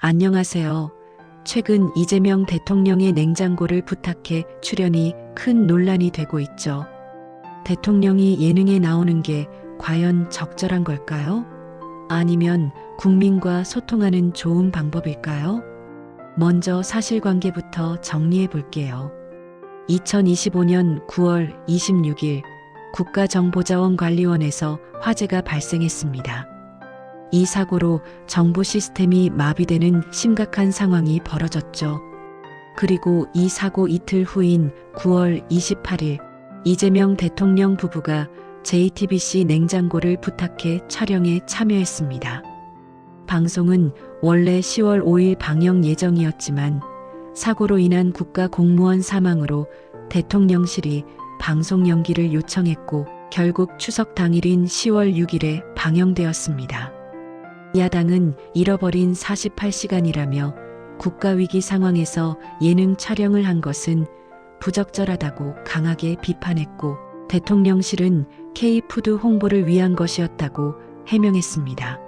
안녕하세요. 최근 이재명 대통령의 냉장고를 부탁해 출연이 큰 논란이 되고 있죠. 대통령이 예능에 나오는 게 과연 적절한 걸까요? 아니면 국민과 소통하는 좋은 방법일까요? 먼저 사실관계부터 정리해 볼게요. 2025년 9월 26일 국가정보자원관리원에서 화재가 발생했습니다. 이 사고로 정보 시스템이 마비되는 심각한 상황이 벌어졌죠. 그리고 이 사고 이틀 후인 9월 28일 이재명 대통령 부부가 JTBC 냉장고를 부탁해 촬영에 참여했습니다. 방송은 원래 10월 5일 방영 예정이었지만 사고로 인한 국가 공무원 사망으로 대통령실이 방송 연기를 요청했고 결국 추석 당일인 10월 6일에 방영되었습니다. 야당은 잃어버린 48시간이라며 국가위기 상황에서 예능 촬영을 한 것은 부적절하다고 강하게 비판했고 대통령실은 K푸드 홍보를 위한 것이었다고 해명했습니다.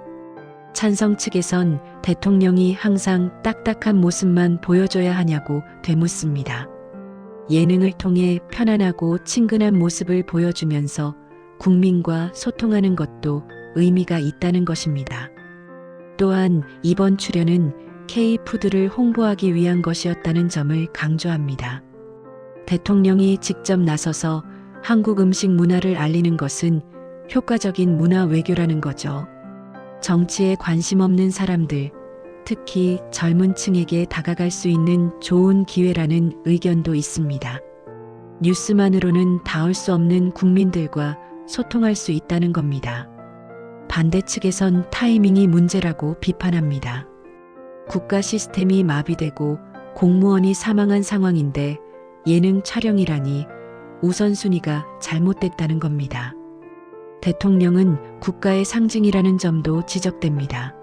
찬성 측에선 대통령이 항상 딱딱한 모습만 보여줘야 하냐고 되묻습니다. 예능을 통해 편안하고 친근한 모습을 보여주면서 국민과 소통하는 것도 의미가 있다는 것입니다. 또한 이번 출연은 K푸드를 홍보하기 위한 것이었다는 점을 강조합니다. 대통령이 직접 나서서 한국 음식 문화를 알리는 것은 효과적인 문화 외교라는 거죠. 정치에 관심 없는 사람들, 특히 젊은 층에게 다가갈 수 있는 좋은 기회라는 의견도 있습니다. 뉴스만으로는 닿을 수 없는 국민들과 소통할 수 있다는 겁니다. 반대 측에선 타이밍이 문제라고 비판합니다. 국가 시스템이 마비되고 공무원이 사망한 상황인데 예능 촬영이라니 우선순위가 잘못됐다는 겁니다. 대통령은 국가의 상징이라는 점도 지적됩니다.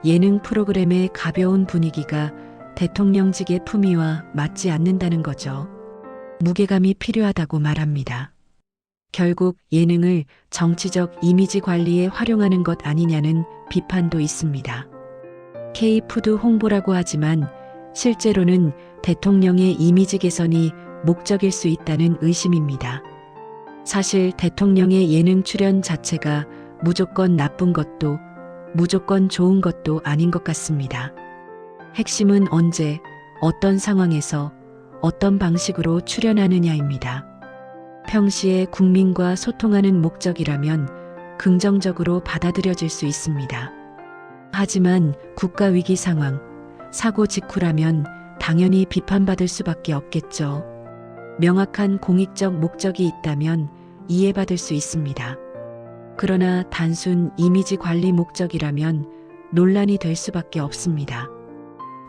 예능 프로그램의 가벼운 분위기가 대통령직의 품위와 맞지 않는다는 거죠. 무게감이 필요하다고 말합니다. 결국 예능을 정치적 이미지 관리에 활용하는 것 아니냐는 비판도 있습니다. K푸드 홍보라고 하지만 실제로는 대통령의 이미지 개선이 목적일 수 있다는 의심입니다. 사실 대통령의 예능 출연 자체가 무조건 나쁜 것도 무조건 좋은 것도 아닌 것 같습니다. 핵심은 언제, 어떤 상황에서, 어떤 방식으로 출연하느냐입니다. 평시에 국민과 소통하는 목적이라면 긍정적으로 받아들여질 수 있습니다. 하지만 국가위기 상황, 사고 직후라면 당연히 비판받을 수밖에 없겠죠. 명확한 공익적 목적이 있다면 이해받을 수 있습니다. 그러나 단순 이미지 관리 목적이라면 논란이 될 수밖에 없습니다.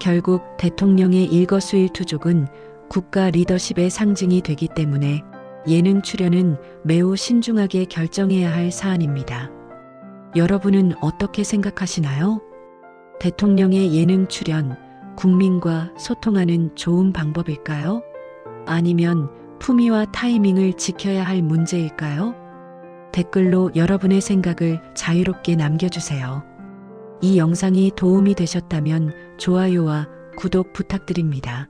결국 대통령의 일거수일투족은 국가 리더십의 상징이 되기 때문에 예능 출연은 매우 신중하게 결정해야 할 사안입니다. 여러분은 어떻게 생각하시나요? 대통령의 예능 출연, 국민과 소통하는 좋은 방법일까요? 아니면 품위와 타이밍을 지켜야 할 문제일까요? 댓글로 여러분의 생각을 자유롭게 남겨주세요. 이 영상이 도움이 되셨다면 좋아요와 구독 부탁드립니다.